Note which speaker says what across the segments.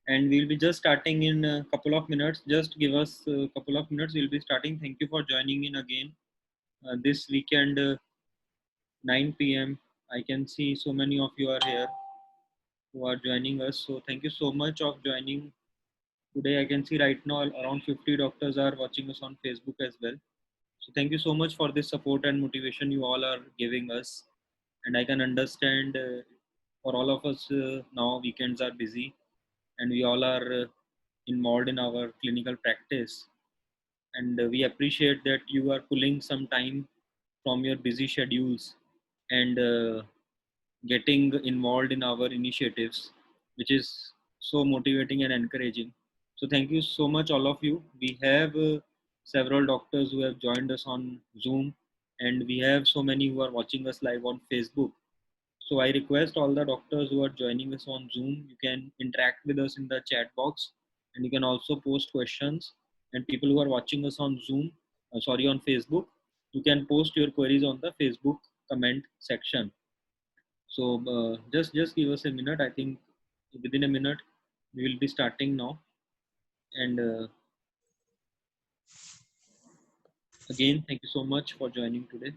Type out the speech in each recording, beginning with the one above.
Speaker 1: and we'll be just starting in a couple of minutes. Just give us a couple of minutes. We'll be starting. Thank you for joining in again this weekend, 9 p.m. I can see so many of you are here who are joining us. So thank you so much of joining today. I can see right now around 50 doctors are watching us on Facebook as well. So thank you so much for this support and motivation you all are giving us. And I can understand for all of us now weekends are busy and we all are involved in our clinical practice, and we appreciate that you are pulling some time from your busy schedules and getting involved in our initiatives, which is so motivating and encouraging. So thank you so much, all of you. We have several doctors who have joined us on Zoom, and we have so many who are watching us live on Facebook. So I request all the doctors who are joining us on Zoom, you can interact with us in the chat box, and you can also post questions. And people who are watching us on Zoom, on Facebook, you can post your queries on the Facebook comment section. So just give us a minute. I think within a minute we will be starting now. And again, thank you so much for joining today.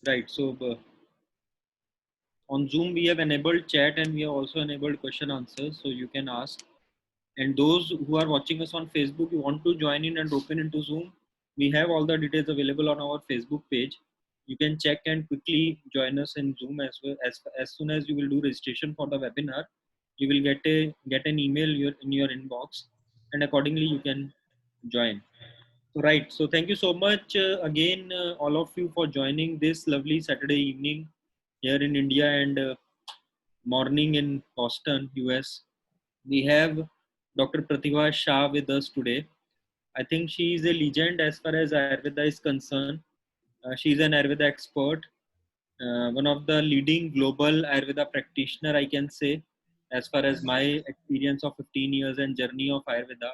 Speaker 1: Right. So on Zoom we have enabled chat and we have also enabled question answers, so you can ask. And those who are watching us on Facebook, you want to join in and open into Zoom, we have all the details available on our Facebook page. You can check and quickly join us in Zoom as well. As soon as you will do registration for the webinar, you will get an email in your inbox, and accordingly you can join. Right. So thank you so much again, all of you, for joining this lovely Saturday evening here in India and morning in Boston, US. We have Dr. Pratibha Shah with us today. I think she is a legend as far as Ayurveda is concerned. She is an Ayurveda expert, one of the leading global Ayurveda practitioner, I can say, as far as my experience of 15 years and journey of Ayurveda.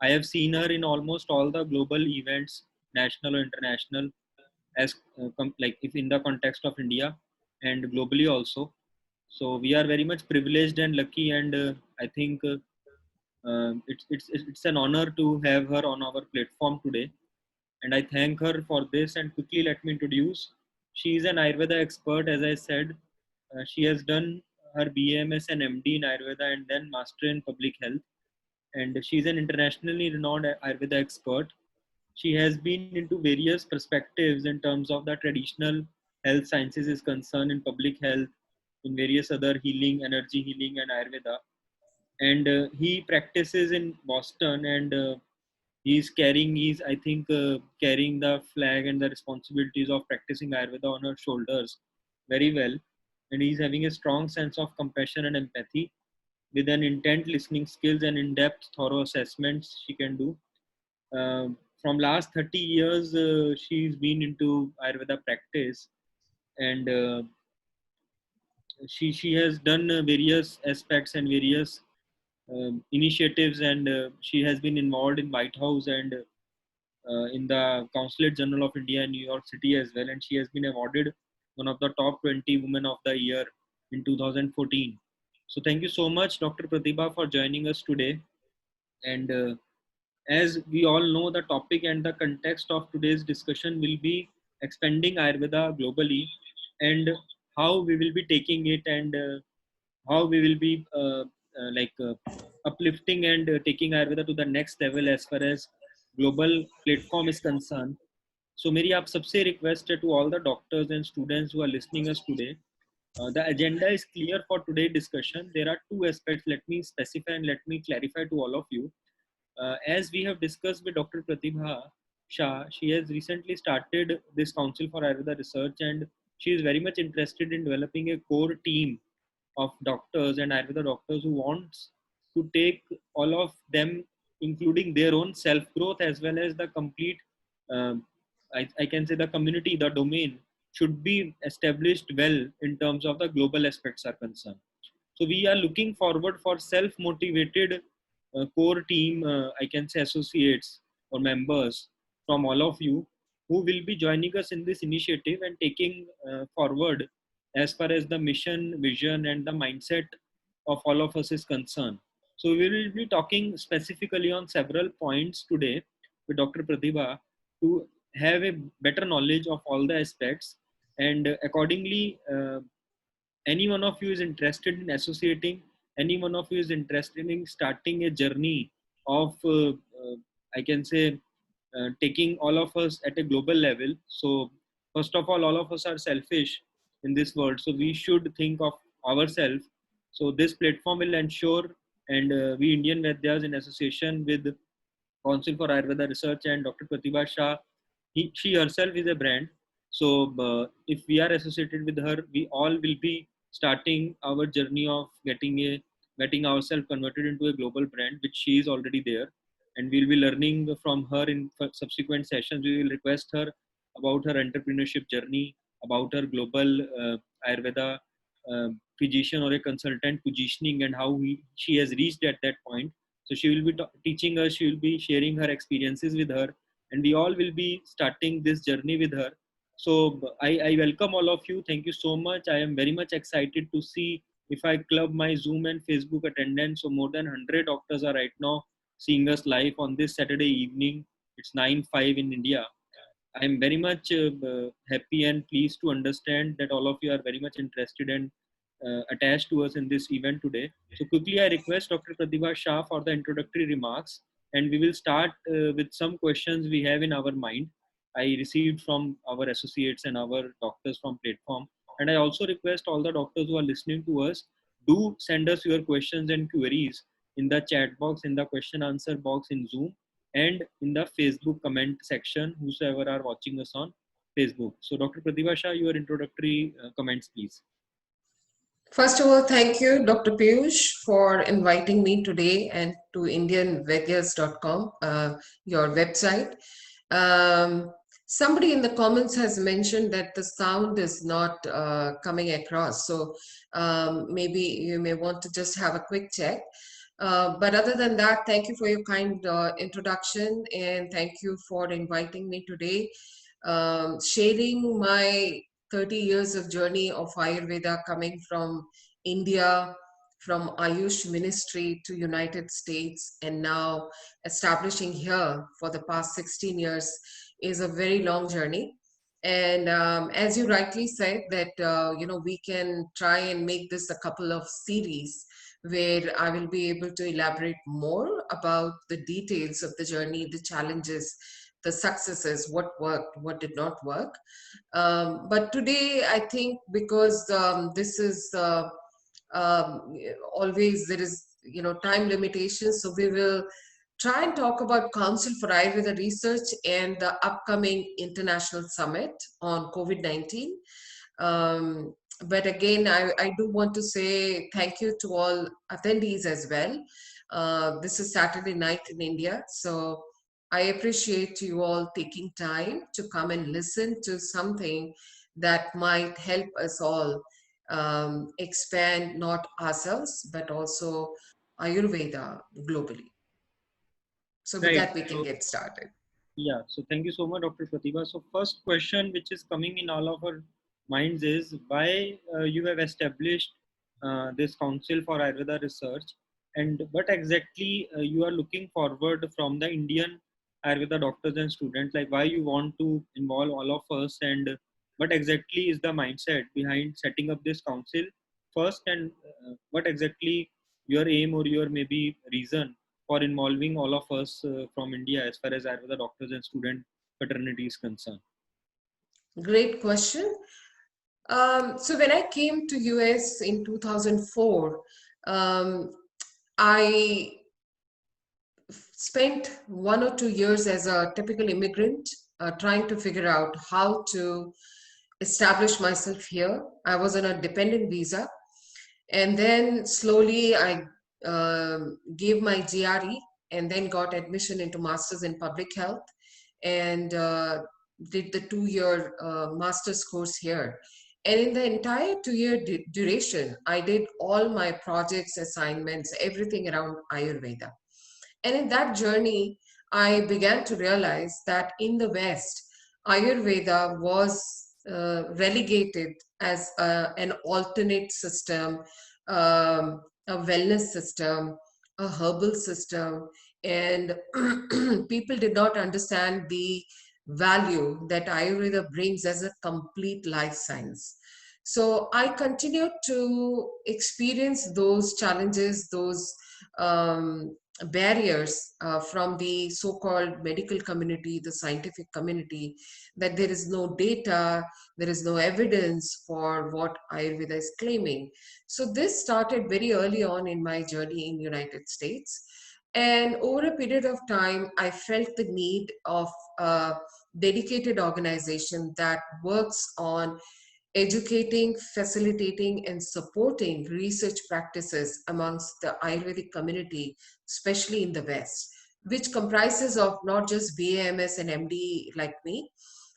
Speaker 1: I have seen her in almost all the global events, national or international, as like if in the context of India and globally also. So we are very much privileged and lucky, and I think it's an honor to have her on our platform today, and I thank her for this. And quickly, let me introduce. She is an Ayurveda expert, as I said. She has done her BAMS and MD in Ayurveda and then Master in Public Health, and she is an internationally renowned Ayurveda expert. She has been into various perspectives in terms of the traditional health sciences is concerned in public health, in various other healing, energy healing, and Ayurveda. And he practices in Boston, and he's I think carrying the flag and the responsibilities of practicing Ayurveda on her shoulders very well, and he's having a strong sense of compassion and empathy with an intent listening skills and in-depth thorough assessments she can do. From last 30 years she's been into Ayurveda practice, and she has done various aspects and various initiatives, and she has been involved in White House and in the Consulate General of India in New York City as well, and she has been awarded one of the top 20 Women of the Year in 2014. So thank you so much, Dr. Pratibha, for joining us today. And as we all know, the topic and the context of today's discussion will be expanding Ayurveda globally, and how we will be taking it, and how we will be uplifting and taking Ayurveda to the next level as far as global platform is concerned. So मेरी आप सबसे request है to all the doctors and students who are listening us today. The agenda is clear for today's discussion. There are two aspects. Let me specify and let me clarify to all of you. As we have discussed with Dr. Pratibha Shah, she has recently started this Council for Ayurveda Research, and she is very much interested in developing a core team of doctors and Ayurveda doctors who wants to take all of them, including their own self growth as well as the complete I can say the community, the domain should be established well in terms of the global aspects are concerned. So we are looking forward for self-motivated core team, I can say associates or members from all of you who will be joining us in this initiative and taking forward as far as the mission, vision, and the mindset of all of us is concerned. So we will be talking specifically on several points today with Dr. Pratibha to have a better knowledge of all the aspects, and accordingly any one of you is interested in associating, any one of you is interested in starting a journey of I can say taking all of us at a global level. So first of all of us are selfish in this world, so we should think of ourselves. So this platform will ensure, and we Indian Vaidyas in association with Council for Ayurveda Research and Dr. Pratibha Shah, she herself is a brand. So if we are associated with her, we all will be starting our journey of getting ourselves converted into a global brand, which she is already there. And we'll be learning from her in subsequent sessions. We will request her about her entrepreneurship journey, about her global Ayurveda physician or a consultant positioning, and how she has reached at that point. So she will be teaching us, she will be sharing her experiences with her, and we all will be starting this journey with her. So I welcome all of you. Thank you so much. I am very much excited to see if I club my Zoom and Facebook attendance. So more than 100 doctors are right now seeing us live on this Saturday evening. It's 9:05 in India. I am very much happy and pleased to understand that all of you are very much interested and attached to us in this event today. So quickly, I request Dr. Pratibha Shah for the introductory remarks, and we will start with some questions we have in our mind. I received from our associates and our doctors from platform, and I also request all the doctors who are listening to us, do send us your questions and queries in the chat box, in the question answer box in Zoom, and in the Facebook comment section, whosoever are watching us on Facebook. So Dr. Pratibha Shah, your introductory comments, please.
Speaker 2: First of all, thank you, Dr. Piyush, for inviting me today and to IndianVaidyas.com, your website. Somebody in the comments has mentioned that the sound is not coming across. So maybe you may want to just have a quick check. But other than that, thank you for your kind introduction, and thank you for inviting me today. Sharing my 30 years of journey of Ayurveda coming from India, from Ayush Ministry to United States, and now establishing here for the past 16 years is a very long journey. And as you rightly said, that we can try and make this a couple of series where I will be able to elaborate more about the details of the journey, the challenges, the successes, what worked, what did not work. But today, I think because this is always there is time limitations, so we will try and talk about Council for Ayurveda Research and the upcoming international summit on COVID-19. But again, I do want to say thank you to all attendees as well. This is Saturday night in India, so I appreciate you all taking time to come and listen to something that might help us all expand not ourselves, but also Ayurveda globally. So with
Speaker 1: Right.
Speaker 2: that, we can
Speaker 1: So
Speaker 2: get started.
Speaker 1: yeah, so thank you so much, Dr. Pratibha. So first question which is coming in all of our minds is why you have established this Council for Ayurveda Research, and what exactly you are looking forward from the Indian Ayurveda doctors and students, like why you want to involve all of us, and what exactly is the mindset behind setting up this council first, and what exactly your aim or your maybe reason for involving all of us from India as far as Ayurveda doctors and student fraternity is concerned.
Speaker 2: Great question. So when I came to US in 2004, um, I spent 1 or 2 years as a typical immigrant, trying to figure out how to establish myself here. I was on a dependent visa, and then slowly I gave my GRE and then got admission into Masters in Public Health. and did the 2-year master's course here. And in the entire 2-year duration, I did all my projects, assignments, everything around Ayurveda. And in that journey, I began to realize that in the West, Ayurveda was relegated as an alternate system, a wellness system, a herbal system, and people did not understand the value that Ayurveda brings as a complete life science. So I continued to experience those challenges, those barriers from the so-called medical community, the scientific community, that there is no data, there is no evidence for what Ayurveda is claiming. So this started very early on in my journey in United States. And over a period of time, I felt the need of a dedicated organization that works on educating, facilitating, and supporting research practices amongst the Ayurvedic community, especially in the West, which comprises of not just BAMS and MD like me,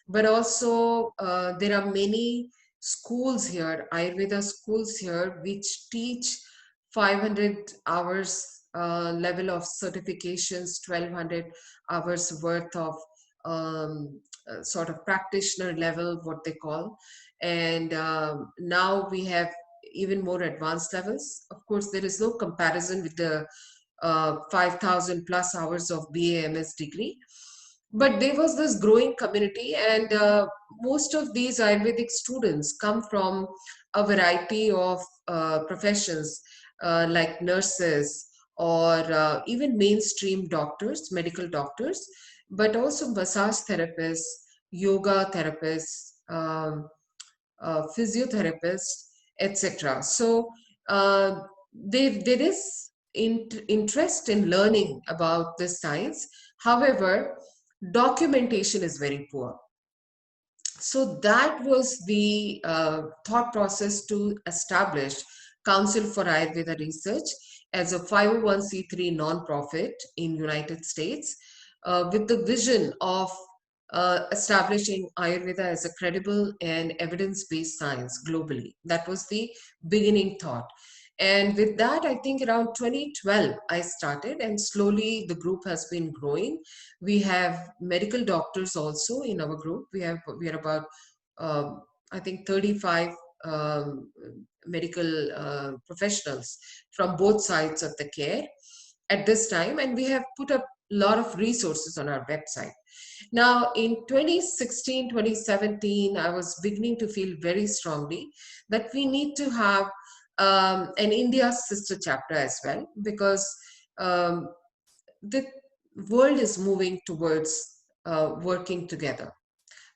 Speaker 2: but also there are many schools here, Ayurveda schools here, which teach 500 hours level of certifications, 1200 hours worth of sort of practitioner level, what they call. And now we have even more advanced levels. Of course, there is no comparison with the 5,000 plus hours of BAMS degree. But there was this growing community, and most of these Ayurvedic students come from a variety of professions like nurses or even mainstream doctors, medical doctors, but also massage therapists, yoga therapists, physiotherapists, etc. So there is interest in learning about this science. However, documentation is very poor. So that was the thought process to establish Council for Ayurveda Research as a 501c3 nonprofit in United States with the vision of establishing Ayurveda as a credible and evidence-based science globally. That was the beginning thought. And with that, I think around 2012, I started, and slowly the group has been growing. We have medical doctors also in our group. We are about, I think, 35 medical professionals from both sides of the care at this time, and we have put up a lot of resources on our website. Now, in 2016, 2017, I was beginning to feel very strongly that we need to have an India sister chapter as well, because um, the world is moving towards working together,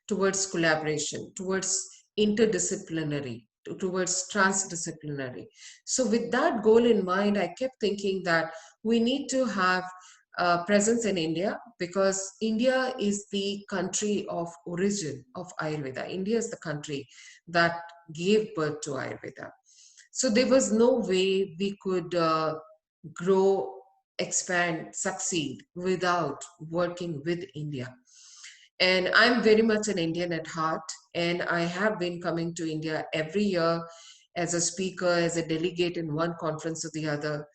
Speaker 2: towards collaboration, towards interdisciplinary, towards transdisciplinary. So with that goal in mind, I kept thinking that we need to have presence in India, because India is the country of origin of Ayurveda. India is the country that gave birth to Ayurveda. So there was no way we could grow, expand, succeed without working with India. And I'm very much an Indian at heart, and I have been coming to India every year as a speaker, as a delegate in one conference or the other.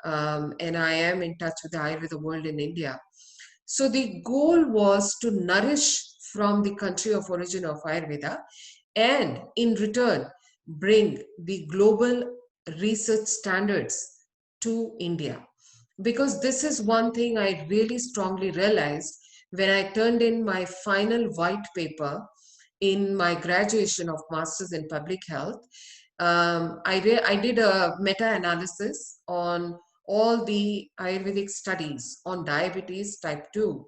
Speaker 2: And I am in touch with the Ayurveda world in India. So the goal was to nourish from the country of origin of Ayurveda, and in return, bring the global research standards to India. Because this is one thing I really strongly realized when I turned in my final white paper in my graduation of Masters in Public Health. I did a meta-analysis on all the Ayurvedic studies on diabetes type 2.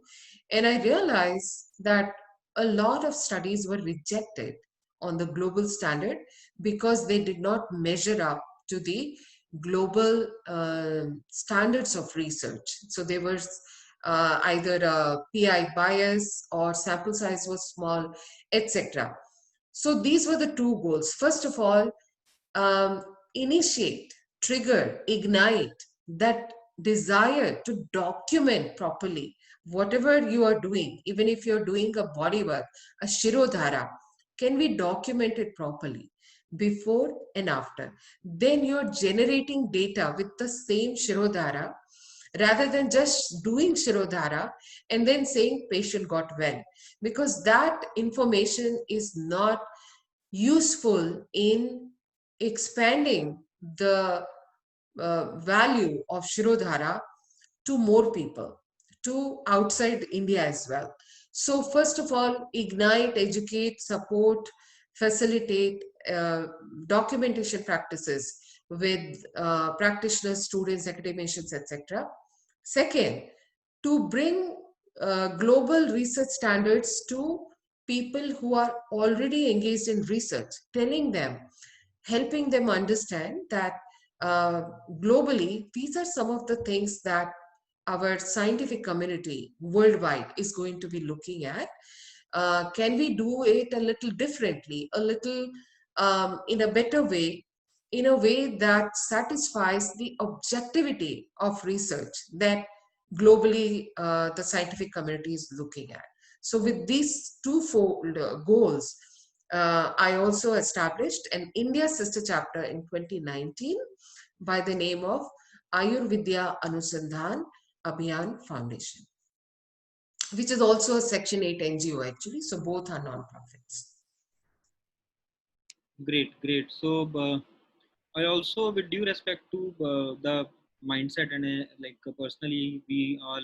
Speaker 2: And I realized that a lot of studies were rejected on the global standard because they did not measure up to the global standards of research. So there was either a PI bias or sample size was small, etc. So these were the two goals. First of all, um, initiate, trigger, ignite that desire to document properly whatever you are doing, even if you're doing a body work, a Shirodhara, can we document it properly before and after? Then you're generating data with the same Shirodhara rather than just doing Shirodhara and then saying patient got well. Because that information is not useful in expanding the value of Shirodhara to more people, to outside India as well. So, first of all, ignite, educate, support, facilitate documentation practices with practitioners, students, academicians, etc. Second, to bring global research standards to people who are already engaged in research, telling them, helping them understand that uh, globally, these are some of the things that our scientific community worldwide is going to be looking at. Can we do it a little differently, a little in a better way, in a way that satisfies the objectivity of research that globally the scientific community is looking at? So, with these twofold goals, I also established an India sister chapter in 2019 by the name of Ayurveda Anusandhan Abhiyan Foundation, which is also a Section 8 NGO actually. So both are non-profits.
Speaker 1: Great, great. So I also, with due respect to the mindset and personally, we all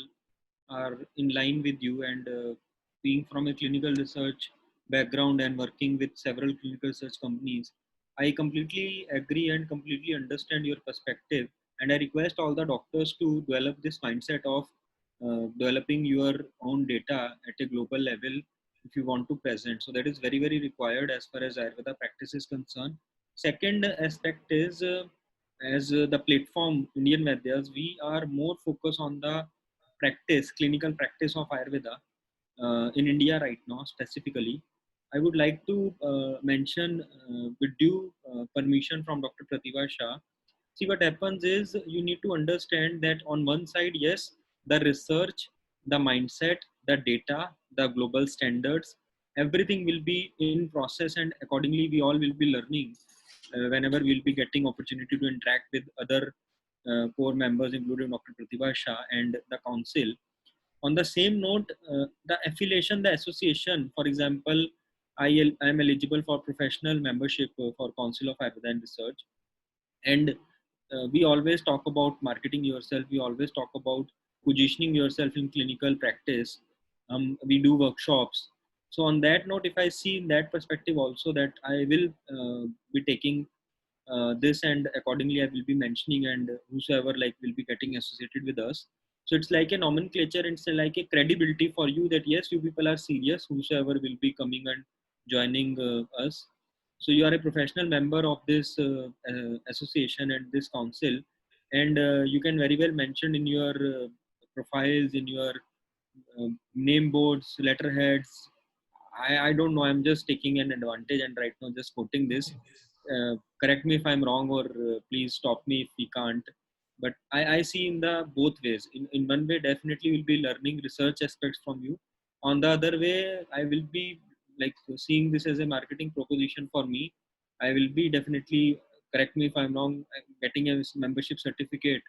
Speaker 1: are in line with you, and being from a clinical research background and working with several clinical research companies, I completely agree and completely understand your perspective. And I request all the doctors to develop this mindset of developing your own data at a global level if you want to present. So that is very, very required as far as Ayurveda practice is concerned. Second aspect is as the platform Indian Vaidyas, we are more focused on the practice, clinical practice of Ayurveda in India right now specifically. I would like to mention, with due permission from Dr. Pratibha Shah, see what happens is you need to understand that on one side, yes, the research, the mindset, the data, the global standards, everything will be in process, and accordingly we all will be learning whenever we'll be getting opportunity to interact with other core members, including Dr. Pratibha Shah and the council. On the same note, the affiliation, the association, for example, I am eligible for professional membership for Council of Ayurveda and Research, and we always talk about marketing yourself. We always talk about positioning yourself in clinical practice. We do workshops. So on that note, if I see in that perspective also, that I will be taking this, and accordingly I will be mentioning, and whosoever like will be getting associated with us. So it's like a nomenclature, and it's like a credibility for you that yes, you people are serious, whosoever will be coming and joining us. So you are a professional member of this association and this council, and you can very well mention in your profiles, in your name boards, letterheads. I don't know. I'm just taking an advantage and right now just quoting this. Correct me if I'm wrong, or please stop me if we can't. But I see in the both ways. In one way, definitely will be learning research aspects from you. On the other way, I will be like seeing this as a marketing proposition for me. I will be definitely, correct me if I'm wrong, getting a membership certificate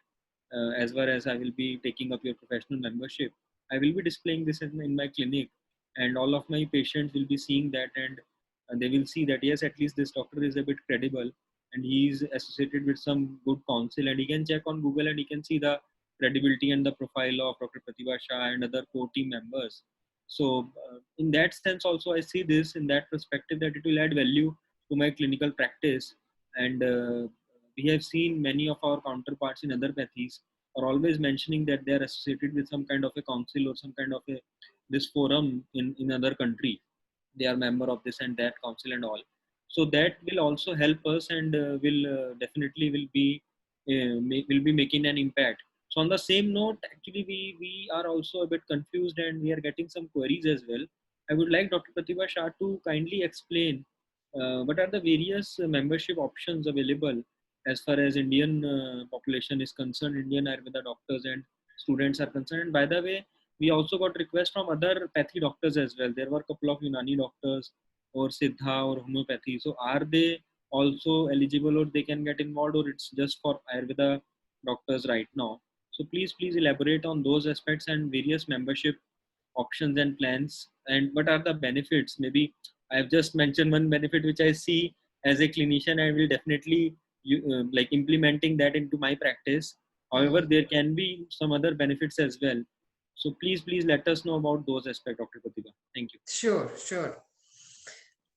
Speaker 1: as well as I will be taking up your professional membership. I will be displaying this in my clinic, and all of my patients will be seeing that, and they will see that yes, at least this doctor is a bit credible, and he is associated with some good counsel, and he can check on Google and he can see the credibility and the profile of Dr. Pratibha Shah and other core team members. So, in that sense, also I see this in that perspective that it will add value to my clinical practice, and we have seen many of our counterparts in other pathies are always mentioning that they are associated with some kind of a council or some kind of a this forum in other country. They are member of this and that council and all. So that will also help us, and will definitely will be making an impact. So on the same note, actually we are also a bit confused and we are getting some queries as well. I would like Dr. Pratibha Shah to kindly explain what are the various membership options available as far as Indian population is concerned, Indian Ayurveda doctors and students are concerned. And by the way, We also got requests from other pathy doctors as well. There were a couple of Unani doctors or Siddha or homeopathy. So are they also eligible, or they can get involved, or it's just for Ayurveda doctors right now? So please elaborate on those aspects and various membership options and plans, and what are the benefits. Maybe I've just mentioned one benefit which I see as a clinician. I will definitely like implementing that into my practice. However,
Speaker 2: Mhm.
Speaker 1: there can be some other benefits as well. So please let us know about those aspects, Dr. Pratibha. Thank you.
Speaker 2: Sure, sure.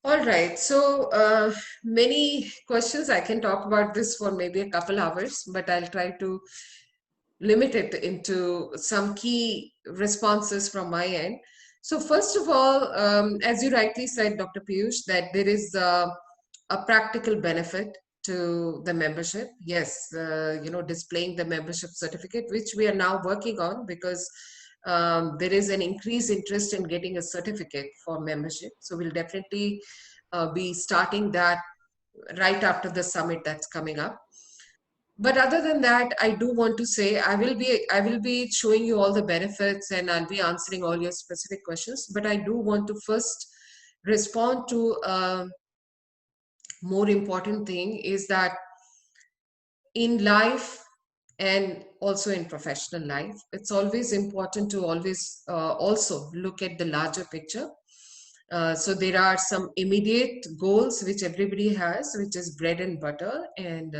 Speaker 2: All right. So many questions. I can talk about this for maybe a couple hours, but I'll try to limit it into some key responses from my end. So first of all, as you rightly said, Dr. Piyush, that there is a practical benefit to the membership. Yes, displaying the membership certificate, which we are now working on, because there is an increased interest in getting a certificate for membership. So we'll definitely be starting that right after the summit that's coming up. But other than that, I do want to say I will be showing you all the benefits, and I'll be answering all your specific questions. But I do want to first respond to a more important thing, is that in life and also in professional life, it's always important to always also look at the larger picture. So there are some immediate goals which everybody has, which is bread and butter, and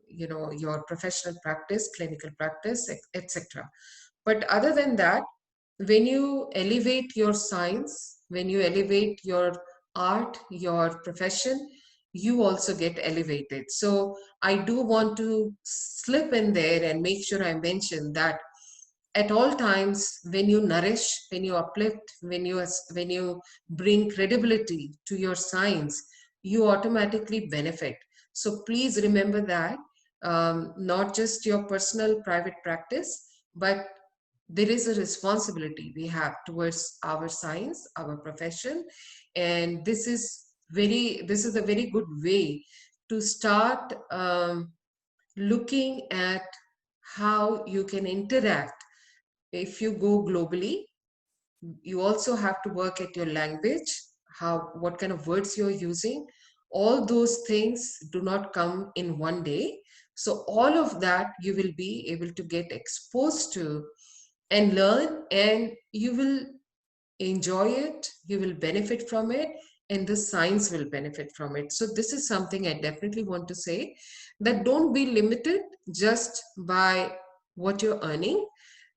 Speaker 2: your professional practice, clinical practice, etc. But other than that, when you elevate your science, when you elevate your art, your profession, you also get elevated. So I do want to slip in there and make sure I mention that at all times, when you nourish, when you uplift, when you bring credibility to your science, you automatically benefit. So please remember that, not just your personal private practice, but there is a responsibility we have towards our science, our profession. And this is a very good way to start looking at how you can interact. If you go globally, you also have to work at your language, how, what kind of words you're using. All those things do not come in one day. So all of that you will be able to get exposed to and learn, and you will enjoy it, you will benefit from it, and the science will benefit from it. So this is something I definitely want to say, that don't be limited just by what you're earning,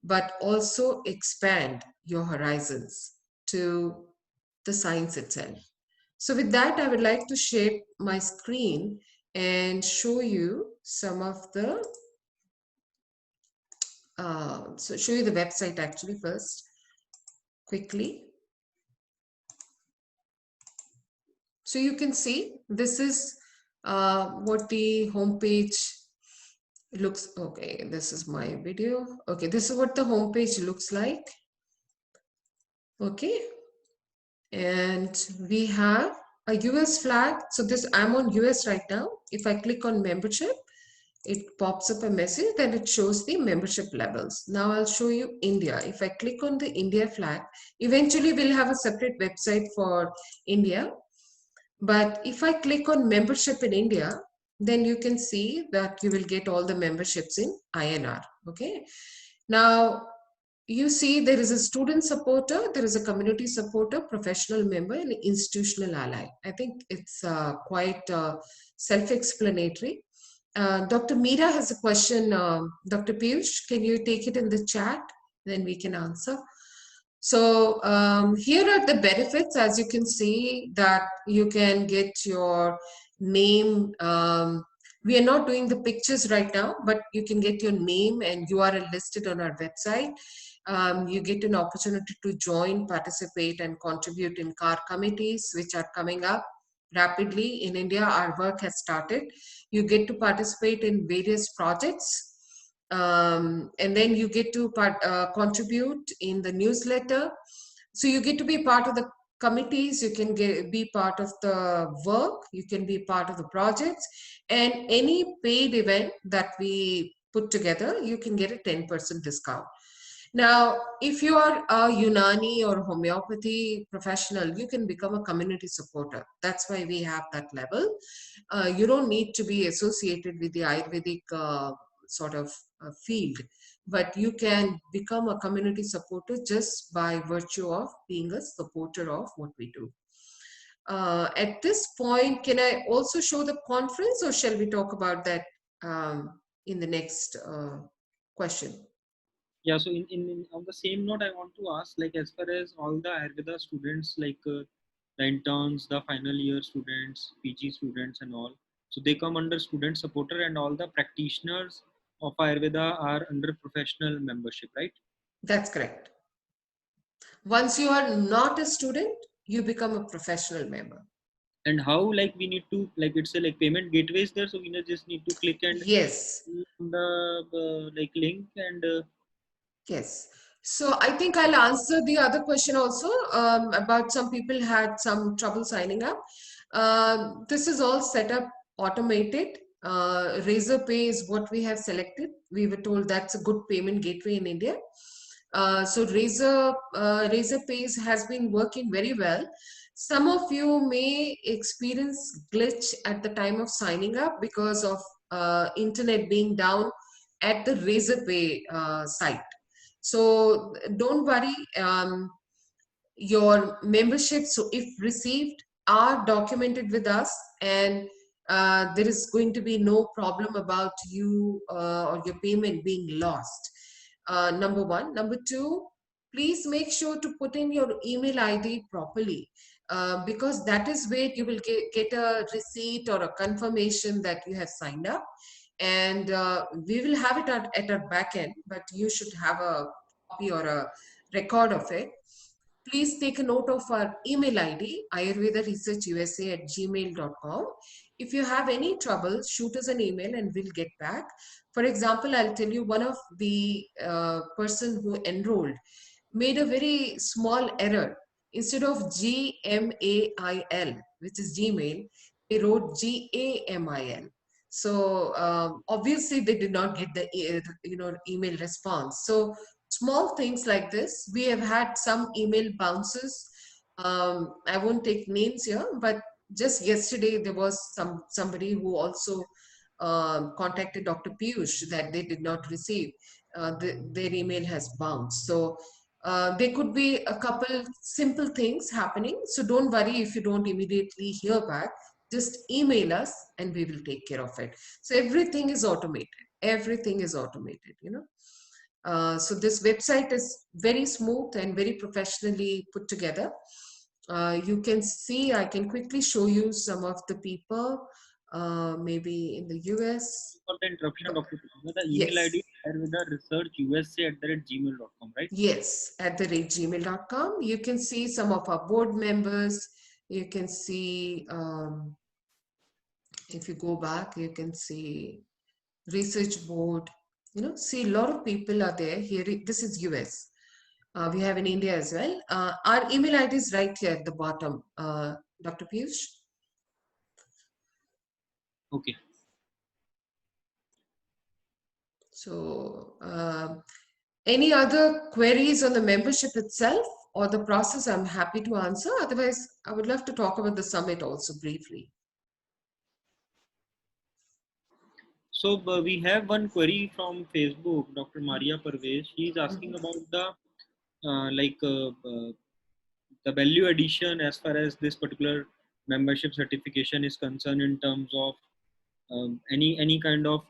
Speaker 2: but also expand your horizons to the science itself. So with that, I would like to share my screen and show you some of the show you the website actually first quickly. So you can see this is what the homepage looks. Okay, this is my video. Okay, this is what the homepage looks like. Okay, and we have a US flag. So this, I'm on US right now. If I click on membership, it pops up a message, then it shows the membership levels. Now I'll show you India. If I click on the India flag, eventually we'll have a separate website for India. But if I click on membership in India, then you can see that you will get all the memberships in INR. Okay. Now you see there is a student supporter, there is a community supporter, professional member, and institutional ally. I think it's quite self-explanatory. Dr. Meera has a question. Dr. Piyush, can you take it in the chat? Then we can answer. So here are the benefits. As you can see, that you can get your name. We are not doing the pictures right now, but you can get your name and URL listed on our website. You get an opportunity to join, participate, and contribute in CAR committees, which are coming up rapidly in India. Our work has started. You get to participate in various projects, and then you get to contribute in the newsletter. So you get to be part of the committees, you can be part of the work, you can be part of the projects, and any paid event that we put together, you can get a 10% discount. Now, if you are a Unani or homeopathy professional, you can become a community supporter. That's why we have that level. You don't need to be associated with the Ayurvedic sort of field, but you can become a community supporter just by virtue of being a supporter of what we do. At this point, can I also show the conference, or shall we talk about that in the next question?
Speaker 1: Yeah, so on the same note, I want to ask, like, as far as all the Ayurveda students, like the interns, the final year students, PG students, and all, so they come under student supporter, and all the practitioners of Ayurveda are under professional membership, right?
Speaker 2: That's correct. Once you are not a student, you become a professional member.
Speaker 1: And how, like, we need to, like, it's a like payment gateways there, so we just need to click and
Speaker 2: Yes,
Speaker 1: the like link and
Speaker 2: yes. So I think I'll answer the other question also about some people had some trouble signing up. This is all set up automated. Razor Pay is what we have selected. We were told that's a good payment gateway in India. So Razor Pays has been working very well. Some of you may experience glitch at the time of signing up because of internet being down at the Razor Pay site. So don't worry. Your memberships, so if received, are documented with us, and there is going to be no problem about you or your payment being lost. Number one. Number two, please make sure to put in your email ID properly, because that is where you will get a receipt or a confirmation that you have signed up. And we will have it at our back end, but you should have a copy or a record of it. Please take a note of our email ID, ayurvedaresearchusa@gmail.com. If you have any trouble, shoot us an email and we'll get back. For example, I'll tell you, one of the person who enrolled made a very small error. Instead of Gmail, which is Gmail, they wrote Gamil. So obviously they did not get the email response. So small things like this. We have had some email bounces. I won't take names here, but just yesterday there was somebody who also contacted Dr. Piyush that they did not receive. Their email has bounced. So there could be a couple simple things happening. So don't worry if you don't immediately hear back. Just email us and we will take care of it. So everything is automated. Everything is automated, you know. So this website is very smooth and very professionally put together. You can see, I can quickly show you some of the people, maybe in the US.
Speaker 1: for the interruption, Dr. Pratibha, the email ID
Speaker 2: Yes,
Speaker 1: is Ayurveda Research USA @gmail.com, right?
Speaker 2: yes, at the rate gmail.com. You can see some of our board members. You can see, if you go back, you can see research board. You know, see a lot of people are there here. This is US. We have in India as well. Our email ID is right here at the bottom, Dr. Piyush.
Speaker 1: Okay.
Speaker 2: So, any other queries on the membership itself or the process? I'm happy to answer. Otherwise, I would love to talk about the summit also briefly.
Speaker 1: So we have one query from Facebook, Dr. Maria Parvez. She is asking about the like the value addition as far as this particular membership certification is concerned in terms of any kind of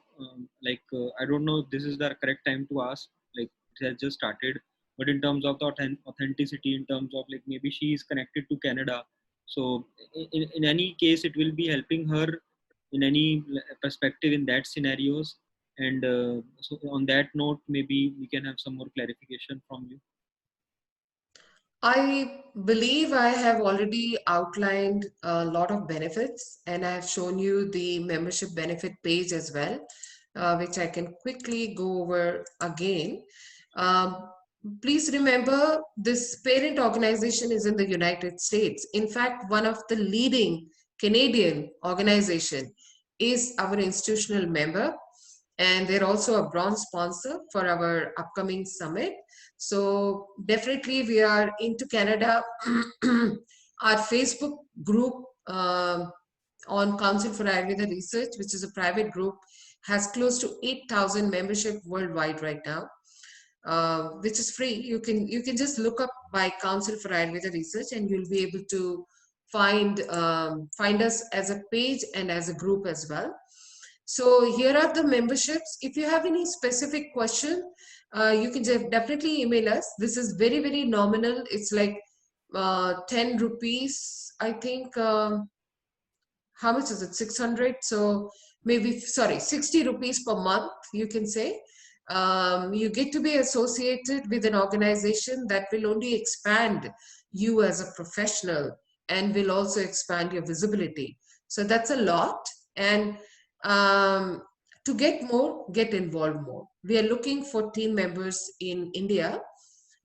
Speaker 1: I don't know if this is the correct time to ask, like it has just started, but in terms of the authenticity, in terms of like maybe she is connected to Canada, so in any case it will be helping her in any perspective in that scenarios. And so on that note, maybe we can have some more clarification from you.
Speaker 2: I believe I have already outlined a lot of benefits, and I have shown you the membership benefit page as well, which I can quickly go over again. Um, Please remember, this parent organization is in the United States. In fact, one of the leading Canadian organization is our institutional member, and they're also a bronze sponsor for our upcoming summit. So definitely we are into Canada. Our Facebook group on Council for Ayurveda Research, which is a private group, has close to 8,000 membership worldwide right now, which is free. You can just look up by Council for Ayurveda Research, and you'll be able to find us as a page and as a group as well. So here are the memberships. If you have any specific question, you can definitely email us. This is very, very nominal. It's like 10 rupees, I think. How much is it? 600. So maybe, sorry, 60 rupees per month, you can say. You get to be associated with an organization that will only expand you as a professional and will also expand your visibility. So that's a lot. And um, to get more, get involved more. We are looking for team members in India.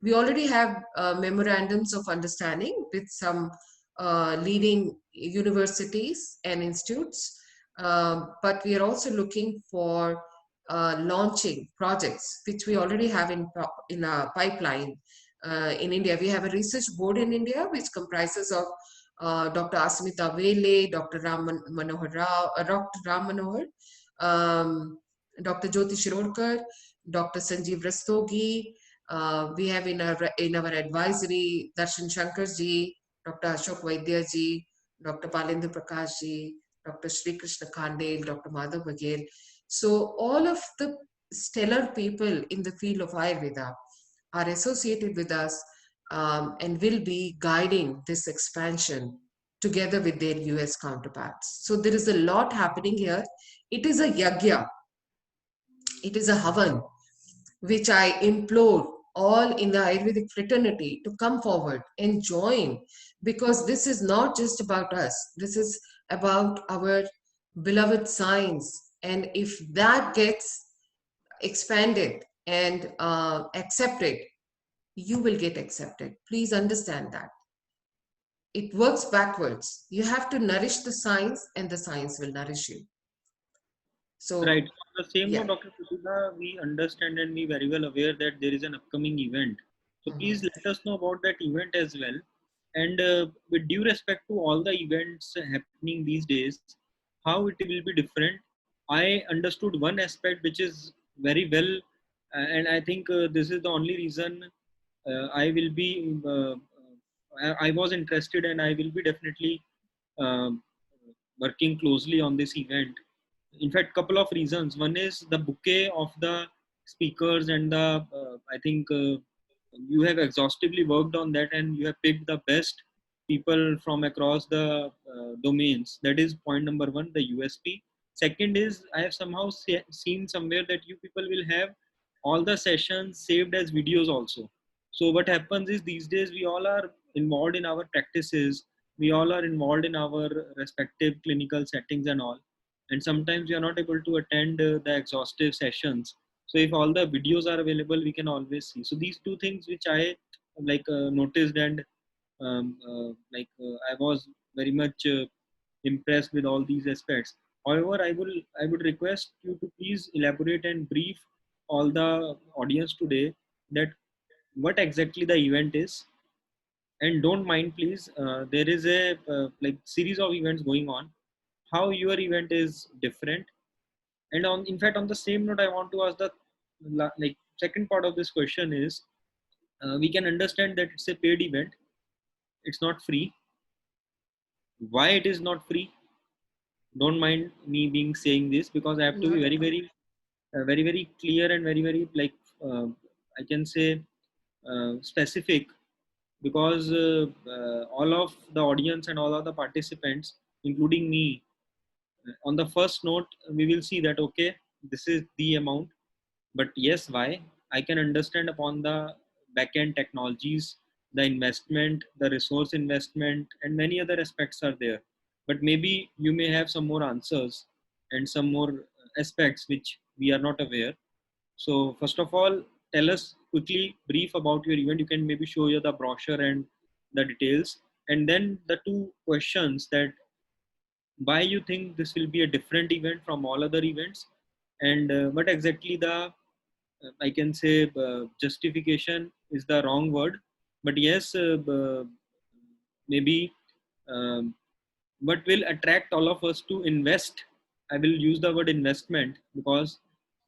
Speaker 2: We already have memorandums of understanding with some leading universities and institutes, but we are also looking for launching projects which we already have in our pipeline. In India, we have a research board in India which comprises of Dr. Asmita Vele, Dr. Manohar Rao, Dr. Ram Manohar, Dr. Jyoti Shirorkar, Dr. Sanjeev Rastogi. We have in our advisory Darshan Shankar ji, Dr. Ashok Vaidya ji, Dr. Palendra Prakash ji, Dr. Sri Krishna Khandel, Dr. Madhav Bagel. So all of the stellar people in the field of Ayurveda are associated with us and will be guiding this expansion together with their US counterparts. So there is a lot happening here. It is a yagya, it is a havan, which I implore all in the Ayurvedic fraternity to come forward and join, because this is not just about us, this is about our beloved science. And if that gets expanded and accepted, you will get accepted. Please understand that. It works backwards. You have to nourish the science, and the science will nourish you.
Speaker 1: Right.
Speaker 2: So,
Speaker 1: On the same
Speaker 2: yeah.
Speaker 1: note, Dr. Pratibha, we understand and we very well aware that there is an upcoming event. So
Speaker 2: Mhm.
Speaker 1: please let us know about that event as well. And with due respect to all the events happening these days, how it will be different. I understood one aspect which is very well, and I think this is the only reason I will be. I was interested, and I will be definitely um working closely on this event. In fact, couple of reasons. One is the bouquet of the speakers and the I think you have exhaustively worked on that, and you have picked the best people from across the domains. That is point number one, the USP. Second is, I have somehow seen somewhere that you people will have all the sessions saved as videos also. So what happens is, these days we all are involved in our practices, we all are involved in our respective clinical settings and all, and sometimes we are not able to attend the exhaustive sessions. So if all the videos are available, we can always see. So these two things which I noticed, and I was very much impressed with all these aspects. However, I would request you to please elaborate and brief all the audience today that what exactly the event is. And don't mind please, there is a series of events going on. How your event is different. And on, in fact, on the same note, I want to ask the second part of this question is, we can understand that it's a paid event, it's not free. Why it is not free? Don't mind me being saying this, because I have to be
Speaker 2: Not a
Speaker 1: very
Speaker 2: problem.
Speaker 1: very clear and very I can say specific, because all of the audience and all of the participants, including me, on the first note we will see that okay, this is the amount. But yes, why? I can understand upon the backend technologies, the investment, the resource investment, and many other aspects are there. But maybe you may have some more answers and some more aspects which we are not aware. So first of all, tell us quickly brief about your event. You can maybe show you the brochure and the details, and then the two questions, that why you think this will be a different event from all other events, and what exactly the I can say justification is the wrong word, but yes, maybe um, what will attract all of us to invest. I will use the word investment because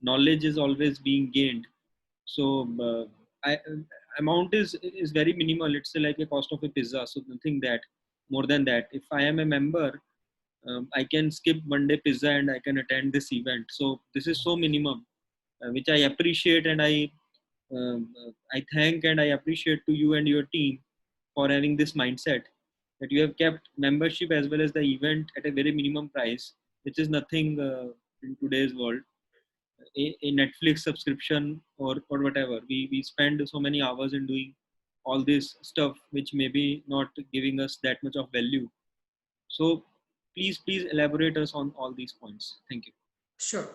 Speaker 1: knowledge is always being gained. So I amount is very minimal. It's like a cost of a pizza, so nothing that more than that. If I am a member, I can skip one day pizza and I can attend this event. So this is so minimum, which I appreciate, and I thank and I appreciate to you and your team for having this mindset that you have kept membership as well as the event at a very minimum price, which is nothing in today's world. A Netflix subscription or whatever, we spend so many hours in doing all this stuff, which may be not giving us that much of value. So please elaborate us on all these points. Thank you.
Speaker 2: Sure.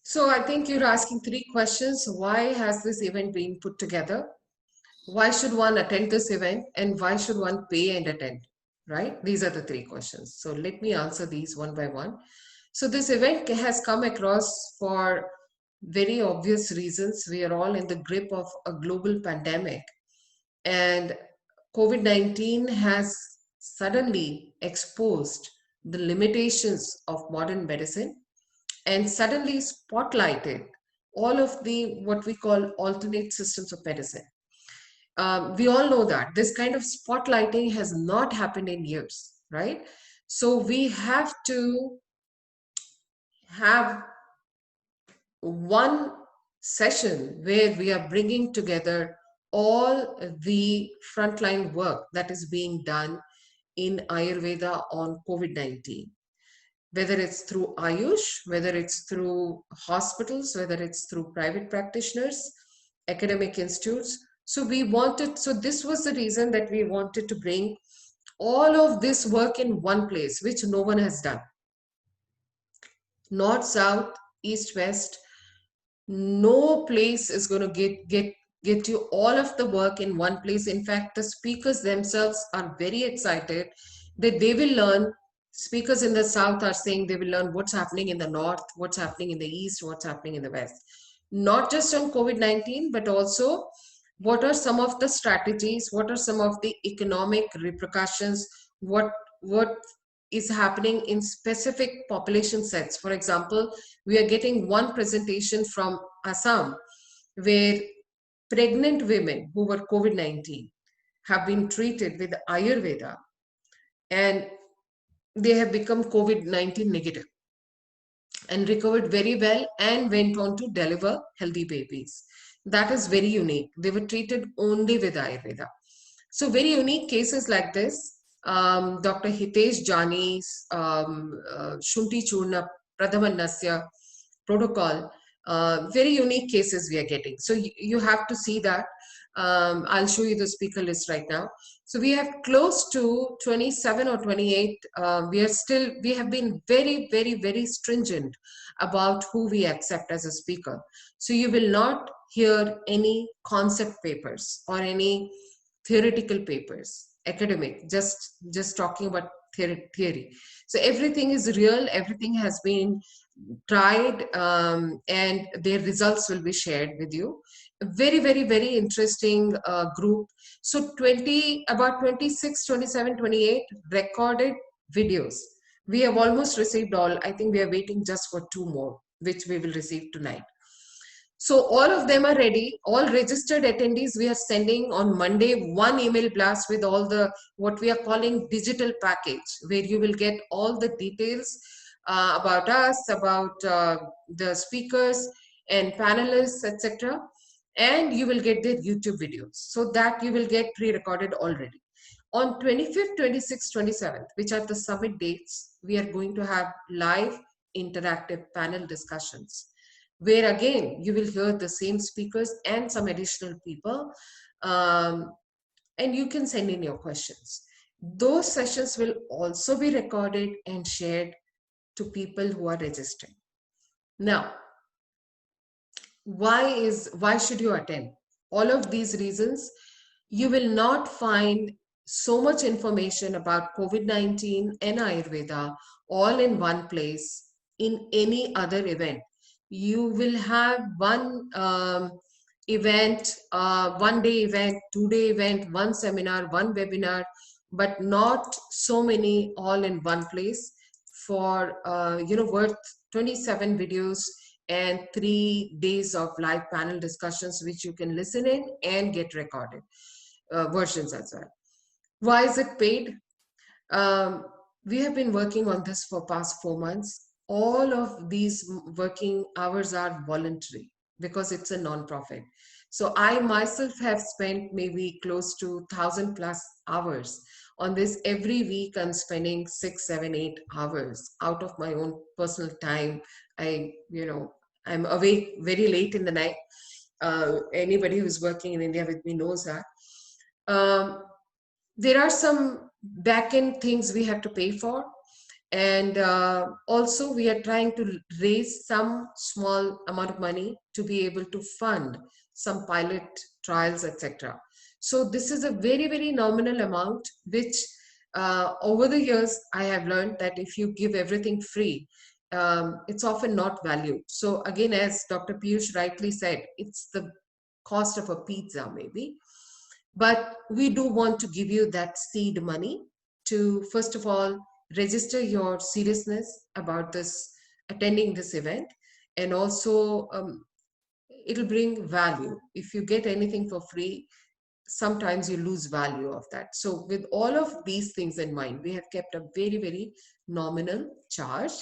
Speaker 2: So I think you're asking three questions. Why has this event been put together? Why should one attend this event? And why should one pay and attend? Right? These are the three questions. So let me answer these one by one. So this event has come across for very obvious reasons. We are all in the grip of a global pandemic, and COVID-19 has suddenly exposed the limitations of modern medicine and suddenly spotlighted all of the what we call alternate systems of medicine. We all know that this kind of spotlighting has not happened in years, right? So we have to have one session where we are bringing together all the frontline work that is being done in Ayurveda on COVID-19, whether it's through Ayush, whether it's through hospitals, whether it's through private practitioners, academic institutes. So this was the reason that we wanted to bring all of this work in one place, which no one has done. North, south, east, west, no place is going to get you all of the work in one place. In fact, the speakers themselves are very excited that they will learn. Speakers in the south are saying they will learn what's happening in the north, what's happening in the east, what's happening in the west, not just on COVID-19, but also what are some of the strategies, what are some of the economic repercussions, what is happening in specific population sets. For example, we are getting one presentation from Assam where pregnant women who were COVID-19 have been treated with Ayurveda and they have become COVID-19 negative and recovered very well and went on to deliver healthy babies. That is very unique. They were treated only with Ayurveda. So very unique cases like this. Dr. Hitesh Jani's Shunti Churna Pradhamanasya protocol, very unique cases we are getting. So you have to see that. I'll show you the speaker list right now. So we have close to 27 or 28. We have been very, very, very stringent about who we accept as a speaker. So you will not hear any concept papers or any theoretical papers, academic, just talking about theory. So everything is real, everything has been tried, and their results will be shared with you. A very, very, very interesting group. So about 26, 27, 28 recorded videos. We have almost received all. I think we are waiting just for 2 more, which we will receive tonight. So all of them are ready. All registered attendees, we are sending on Monday one email blast with all the what we are calling digital package, where you will get all the details about us, about the speakers and panelists, etc. And you will get their YouTube videos, so that you will get pre-recorded already. On 25th, 26th, 27th, which are the summit dates, we are going to have live interactive panel discussions, where again you will hear the same speakers and some additional people, and you can send in your questions. Those sessions will also be recorded and shared to people who are registering. Now, why should you attend? All of these reasons. You will not find so much information about COVID-19 and Ayurveda all in one place in any other event. You will have one event, 1 day event, 2 day event, one seminar, one webinar, but not so many all in one place for, worth 27 videos and 3 days of live panel discussions, which you can listen in and get recorded versions as well. Why is it paid? Um, we have been working on this for past 4 months. All of these working hours are voluntary because it's a non-profit. So I myself have spent maybe close to 1,000+ hours on this. Every week I'm spending 6, 7, 8 hours out of my own personal time. I'm awake very late in the night. Anybody who's working in India with me knows that. Um, there are some back end things we have to pay for, and also we are trying to raise some small amount of money to be able to fund some pilot trials, etc. So this is a very, very nominal amount, which over the years I have learned that if you give everything free, it's often not valued. So again, as Dr. Piyush rightly said, it's the cost of a pizza maybe, but we do want to give you that seed money to, first of all, register your seriousness about this, attending this event, and also it'll bring value. If you get anything for free, sometimes you lose value of that. So with all of these things in mind, we have kept a very, very nominal charge.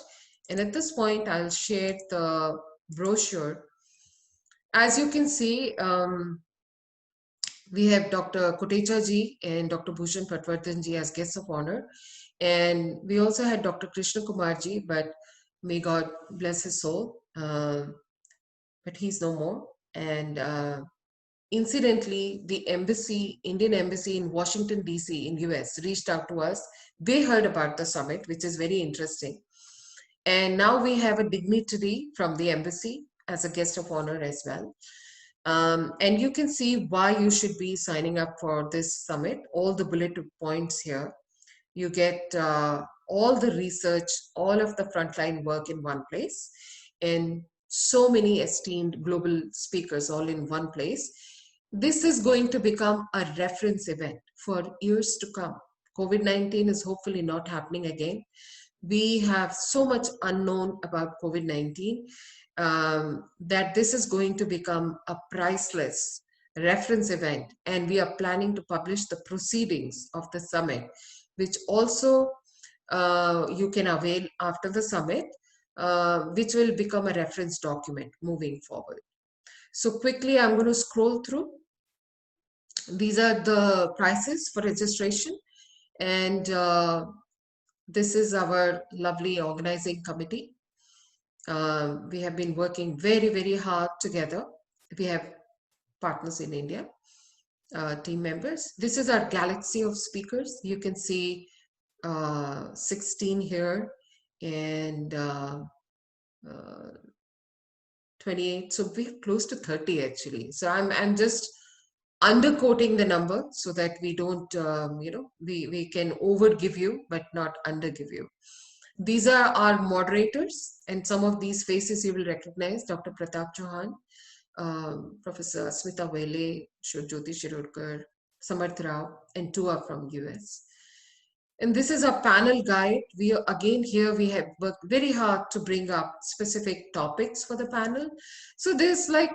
Speaker 2: And at this point, I'll share the brochure. As you can see, we have Dr. Kotecha ji and Dr. Bhushan Patwardhan ji as guests of honor. And we also had Dr. Krishna Kumar ji, but may God bless his soul. But he's no more. And incidentally, the embassy, Indian embassy in Washington, D.C. in US reached out to us. They heard about the summit, which is very interesting. And now we have a dignitary from the embassy as a guest of honor as well. And you can see why you should be signing up for this summit. All the bullet points here. You get all the research, all of the frontline work in one place, and so many esteemed global speakers all in one place. This is going to become a reference event for years to come. COVID-19 is hopefully not happening again. We have so much unknown about COVID-19 that this is going to become a priceless reference event. And we are planning to publish the proceedings of the summit, which also you can avail after the summit, which will become a reference document moving forward. So quickly, I'm going to scroll through. These are the prices for registration. And this is our lovely organizing committee. We have been working very, very hard together. We have partners in India, team members. This is our galaxy of speakers. You can see 16 here and 28. So we're close to 30 actually. So I'm just underquoting the number so that we don't, we can over give you, but not under give you. These are our moderators, and some of these faces you will recognize: Dr. Pratibha Chauhan, Professor Smita Vele, Jyoti Shirurkar, Samarth Rao, and two are from US. And this is a panel guide. We are, again, here we have worked very hard to bring up specific topics for the panel. So there's a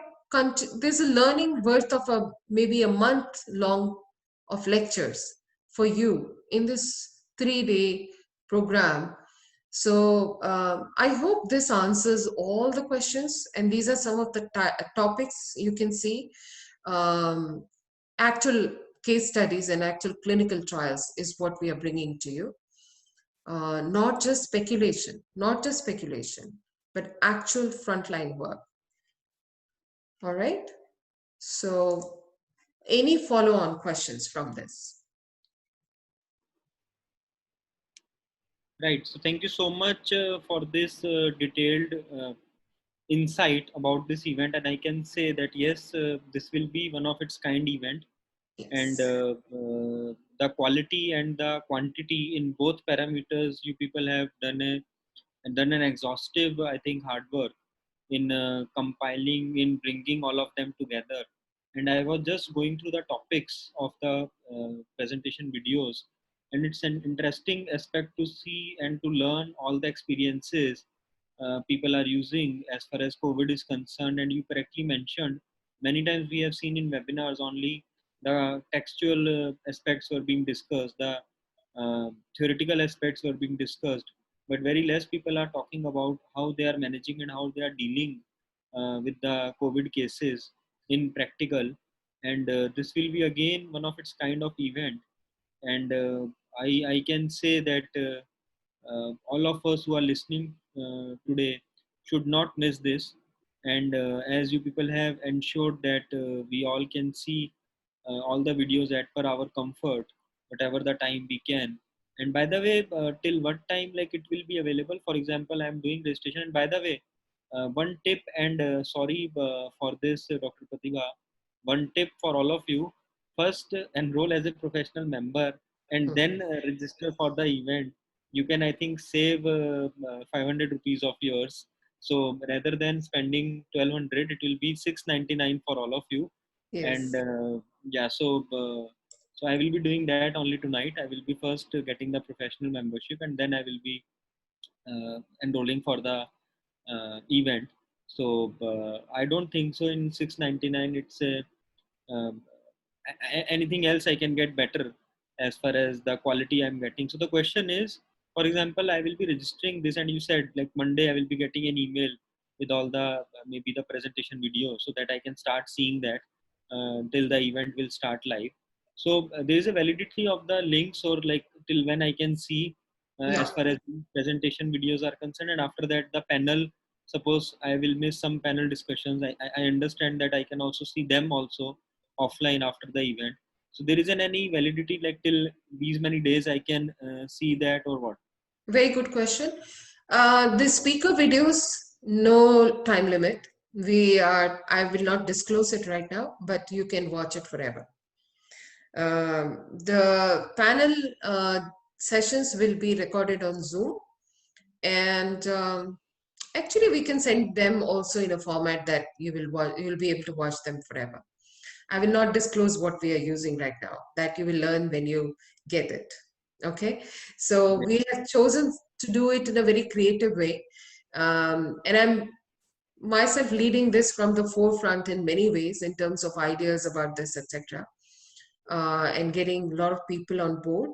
Speaker 2: learning worth of maybe a month long of lectures for you in this 3-day program. So I hope this answers all the questions. And these are some of the topics you can see. Actual case studies and actual clinical trials is what we are bringing to you. Not just speculation, but actual frontline work. All right. So any follow-on questions from this?
Speaker 1: Right. So thank you so much for this detailed insight about this event, and I can say that yes, this will be one of its kind event, and
Speaker 2: Yes.
Speaker 1: the quality and the quantity in both parameters, you people have done an exhaustive, I think, hard work in compiling, in bringing all of them together. and I was just going through the topics of the presentation videos, and it's an interesting aspect to see and to learn all the experiences people are using as far as COVID is concerned. And you correctly mentioned many times we have seen in webinars only the textual aspects were being discussed, the theoretical aspects were being discussed, but very less people are talking about how they are managing and how they are dealing with the COVID cases in practical. And this will be again one of its kind of event. And I can say that all of us who are listening today should not miss this. And as you people have ensured that we all can see all the videos at per our comfort, whatever the time we can. And by the way, till what time like it will be available? For example, I am doing registration. And by the way, one tip, and sorry for this, Dr. Pratibha, one tip for all of you: first enroll as a professional member, and then register for the event. You can, I think, save 500 rupees of yours. So rather than spending 1200, it will be 699 for all of you. And
Speaker 2: Yes.
Speaker 1: yeah, so I will be doing that only tonight. I will be first getting the professional membership, and then I will be enrolling for the event. So I don't think so. In 699, it's a um, anything else I can get better as far as the quality I'm getting. So the question is, for example, I will be registering this, and you said like Monday I will be getting an email with all the maybe the presentation video, so that I can start seeing that till the event will start live. So there is a validity of the links, or like till when I can see as
Speaker 2: Yeah.
Speaker 1: far as presentation videos are concerned. And after that, the panel, suppose I will miss some panel discussions, I understand that I can also see them also offline after the event. So there isn't any validity like till these many days I can see that, or what?
Speaker 2: Very good question. The speaker videos, no time limit. I will not disclose it right now, but you can watch it forever. The panel sessions will be recorded on Zoom, and actually we can send them also in a format that you'll be able to watch them forever. I will not disclose what we are using right now. That you will learn when you get it. Okay. So
Speaker 1: Yeah.
Speaker 2: we have chosen to do it in a very creative way. And I'm myself leading this from the forefront in many ways in terms of ideas about this, etc. And getting a lot of people on board.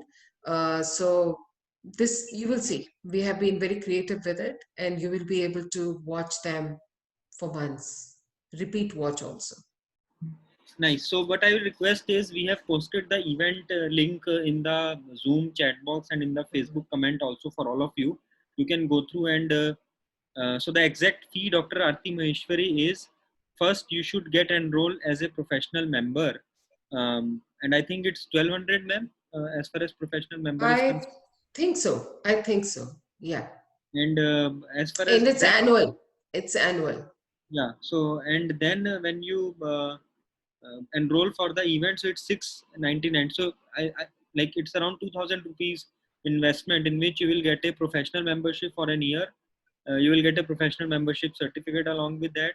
Speaker 2: So this you will see. We have been very creative with it, and you will be able to watch them for months. Repeat watch also.
Speaker 1: Nice. So what I will request is, we have posted the event link in the Zoom chat box and in the
Speaker 2: Mhm.
Speaker 1: Facebook comment also for all of you. You can go through and so the exact fee, Dr. Arti Maheshwari, is first you should get enrolled as a professional member, and I think it's 1200, ma'am, as far as professional member is
Speaker 2: I
Speaker 1: concerned.
Speaker 2: think so. I think so. Yeah.
Speaker 1: And as far as
Speaker 2: And it's
Speaker 1: then,
Speaker 2: annual. It's annual.
Speaker 1: yeah. So and then when you enroll for the event, so it's 699. So I like it's around 2000 rupees investment, in which you will get a professional membership for an year. You will get a professional membership certificate along with that.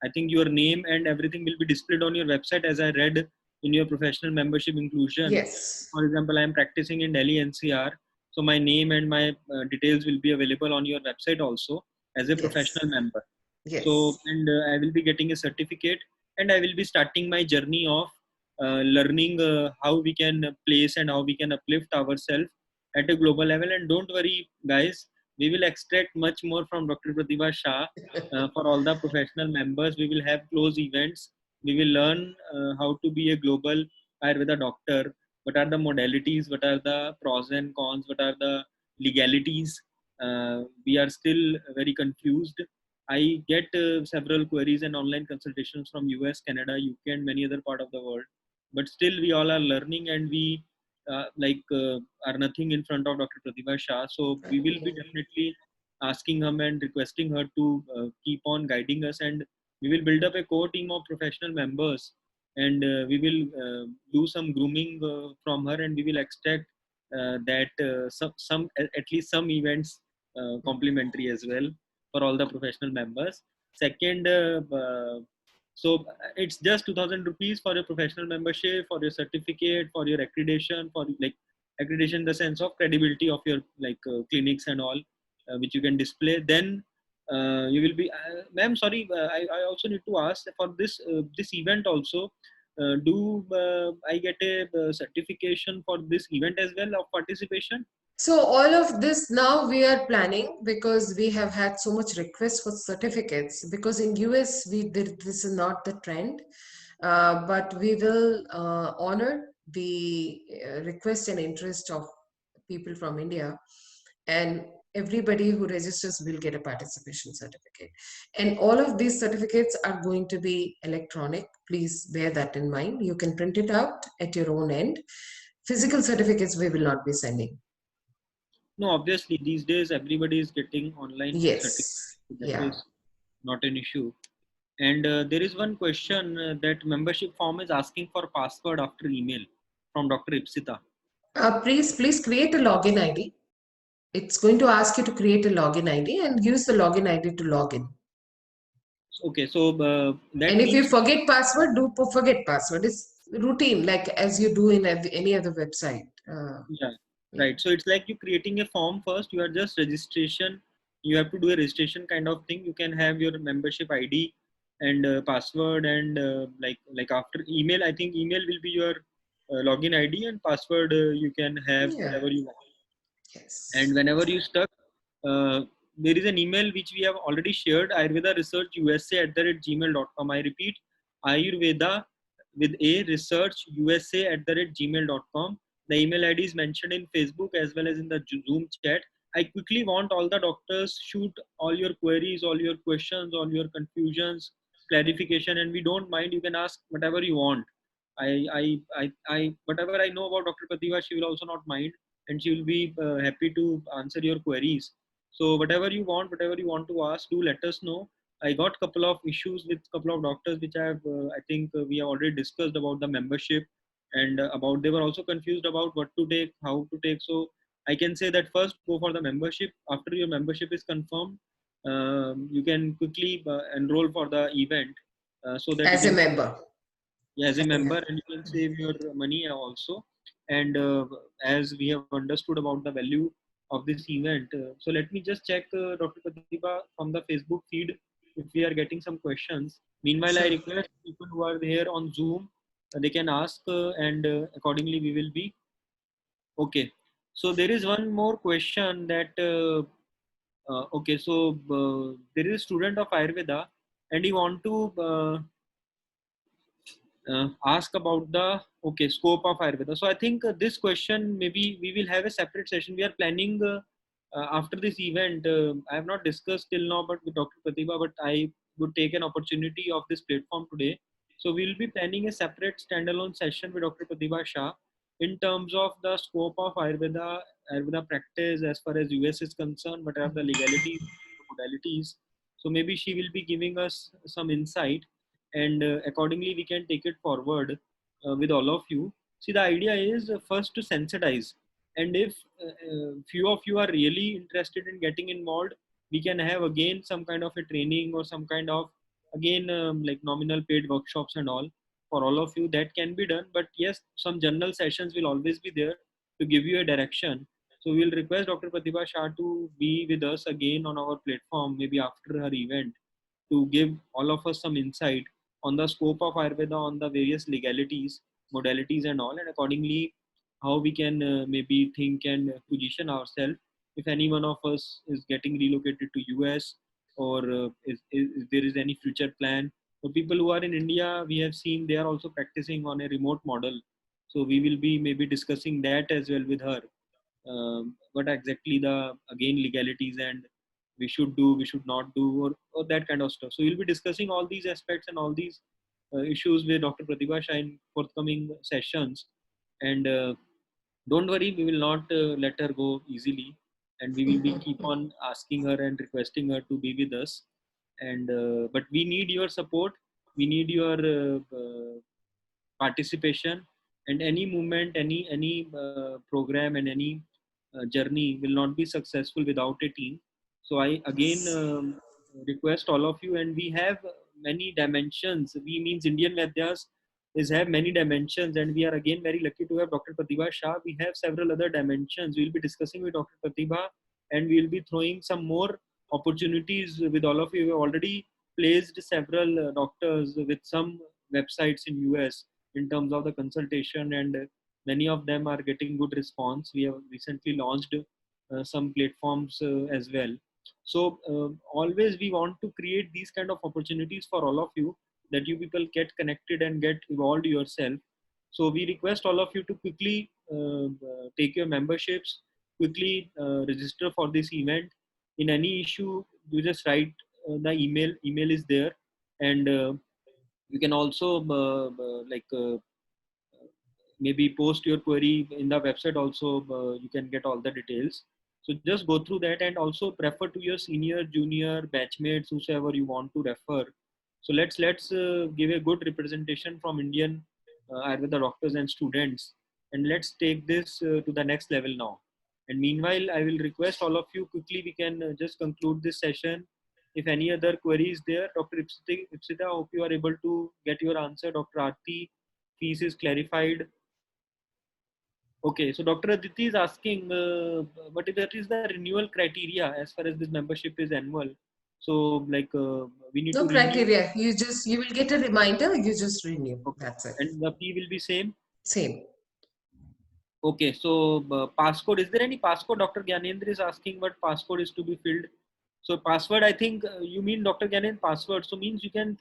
Speaker 1: I think your name and everything will be displayed on your website, as I read in your professional membership inclusion.
Speaker 2: Yes.
Speaker 1: For example, I am practicing in Delhi NCR, so my name and my details will be available on your website also as a
Speaker 2: Yes.
Speaker 1: professional member. So,
Speaker 2: Yes.
Speaker 1: and I will be getting a certificate, and I will be starting my journey of learning how we can place and how we can uplift ourselves at a global level. And don't worry, guys, we will extract much more from Dr. Pratibha Shah for all the professional members. We will have close events. We will learn how to be a global Ayurveda doctor. What are the modalities? What are the pros and cons? What are the legalities? We are still very confused. I get several queries and online consultations from US, Canada, UK, and many other part of the world. But still, we all are learning, and we are nothing in front of Dr. Pratibha Shah. So we will be definitely asking him and requesting her to keep on guiding us, and we will build up a core team of professional members, and we will do some grooming from her, and we will extract that some at least some events complimentary as well for all the professional members. Second, So it's just 2000 rupees for your professional membership, for your certificate, for your accreditation, for like accreditation in the sense of credibility of your like clinics and all, which you can display. Then you will be, ma'am. Sorry, I also need to ask for this event also. Do I get a certification for this event as well of participation?
Speaker 2: So all of this now we are planning because we have had so much requests for certificates, because in US this is not the trend, but we will honor the request and interest of people from India, and everybody who registers will get a participation certificate. And all of these certificates are going to be electronic. Please bear that in mind. You can print it out at your own end. Physical certificates we will not be sending.
Speaker 1: No, obviously these days everybody is getting online certificate.
Speaker 2: Yes.
Speaker 1: That
Speaker 2: Yeah.
Speaker 1: is not an issue. And there is one question that membership form is asking for password after email from Dr. Ipsita.
Speaker 2: Please create a login ID. It's going to ask you to create a login ID and use the login ID to log in.
Speaker 1: Okay, so that
Speaker 2: And if you
Speaker 1: means,
Speaker 2: forget password, do forget password. It's routine, like as you do in any other website.
Speaker 1: yeah,
Speaker 2: Yeah.
Speaker 1: right. So it's like you creating a form first. You are just registration. You have to do a registration kind of thing. You can have your membership ID and password and like after email. I think email will be your login ID and password. You can have
Speaker 2: Yeah.
Speaker 1: whatever you want. And
Speaker 2: Yes.
Speaker 1: whenever you stuck, uh, there is an email which we have already shared, Ayurveda Research USA @gmail.com. I repeat, Ayurveda with a research USA @gmail.com. The email ID is mentioned in Facebook as well as in the Zoom chat. I quickly want all the doctors shoot all your queries, all your questions, all your confusions, clarification, and we don't mind. You can ask whatever you want. Whatever I know about Dr. Pratibha, she will also not mind, and she will be happy to answer your queries. So whatever you want to ask, do let us know. I got couple of issues with couple of doctors which I think we have already discussed about the membership, and about they were also confused about what to take, how to take. So I can say that first go for the membership. After your membership is confirmed, you can quickly enroll for the event, so that you
Speaker 2: As a
Speaker 1: can,
Speaker 2: member.
Speaker 1: yeah, as a
Speaker 2: As a
Speaker 1: member,
Speaker 2: member.
Speaker 1: and you can save your money also. And as we have understood about the value of this event, so let me just check, Dr. Pratibha, from the Facebook feed if we are getting some questions. Meanwhile, I
Speaker 2: Sure.
Speaker 1: request people who are here on Zoom, they can ask, and accordingly we will be okay. So there is one more question that okay, so there is a student of Ayurveda and he want to ask about the okay scope of Ayurveda. So I think this question maybe we will have a separate session. We are planning after this event. I have not discussed till now, but with Dr. Pratibha, but I would take an opportunity of this platform today. So we will be planning a separate standalone session with Dr. Pratibha Shah in terms of the scope of Ayurveda practice as far as US is concerned. What are the legalities, modalities? So maybe she will be giving us some insight, and accordingly we can take it forward with all of you. See, the idea is first to sensitize, and if few of you are really interested in getting involved, we can have again some kind of a training or some kind of again like nominal paid workshops and all for all of you. That can be done, but yes, some general sessions will always be there to give you a direction. So we'll request Dr. Pratibha Shah to be with us again on our platform maybe after her event, to give all of us some insight on the scope of Ayurveda, on the various legalities, modalities, and all, and accordingly how we can maybe think and position ourselves if any one of us is getting relocated to US, or is there is any future plan. For people who are in India, we have seen they are also practicing on a remote model. So we will be maybe discussing that as well with her. What exactly the again legalities and we should do, we should not do, or that kind of stuff. So we'll be discussing all these aspects and all these issues with Dr. Pratibha Shah in forthcoming sessions. And don't worry, we will not let her go easily, and we will be keep on asking her and requesting her to be with us. And but we need your support. We need your participation, and any movement, any program, and any journey will not be successful without a team. So I again
Speaker 2: Yes.
Speaker 1: request all of you, and we have many dimensions. We means Indian Vaidyas is have many dimensions, and we are again very lucky to have Dr. Pratibha Shah. We have several other dimensions. We'll be discussing with Dr. Pratibha, and we'll be throwing some more opportunities with all of you. We have already placed several doctors with some websites in US in terms of the consultation, and many of them are getting good response. We have recently launched some platforms as well. So always we want to create these kind of opportunities for all of you, that you people get connected and get evolved yourself. So we request all of you to quickly take your memberships, quickly register for this event. In any issue, you just write the email. Email is there, and you can also maybe post your query in the website also. You can get all the details. So just go through that, and also prefer to your senior, junior, batchmates, whosoever you want to refer. So let's give a good representation from Indian Ayurveda doctors and students, and let's take this to the next level now. And meanwhile, I will request all of you quickly, we can just conclude this session. If any other queries there, Dr. Ipsita, hope you are able to get your answer. Dr. Aarti, fees is clarified. Okay, so Dr. Aditi is asking, what is that is the renewal criteria as far as this membership is annual? So we need to
Speaker 2: No
Speaker 1: renew.
Speaker 2: criteria. You will get a reminder. You just renew.
Speaker 1: Okay,
Speaker 2: That's it.
Speaker 1: and the fee will be same.
Speaker 2: Same.
Speaker 1: Okay, so passcode, is there any passcode? Dr. Gyanendra is asking what passcode is to be filled. So password, I think you mean Dr. Gyanendra password. So means you can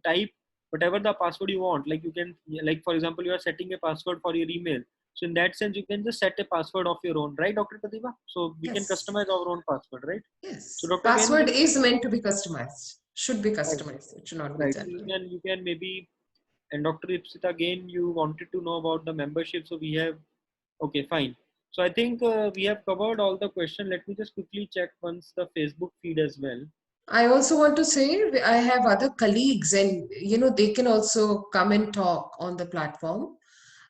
Speaker 1: type whatever the password you want. Like you can, like for example, you are setting a password for your email. So in that sense, you can just set a password of your own, right, Dr. Pratibha? So we can
Speaker 2: Yes.
Speaker 1: customize our own password, right? So
Speaker 2: Yes.
Speaker 1: Dr.
Speaker 2: Password
Speaker 1: Gyanendra,
Speaker 2: is meant to be customized. Should be
Speaker 1: right,
Speaker 2: customized. It should not be
Speaker 1: right. So
Speaker 2: general.
Speaker 1: you can maybe, and Dr. Ipsita, again, you wanted to know about the membership. So we have, okay, fine. So I think we have covered all the question. Let me just quickly check once the Facebook feed as well.
Speaker 2: I also want to say I have other colleagues, and they can also come and talk on the platform.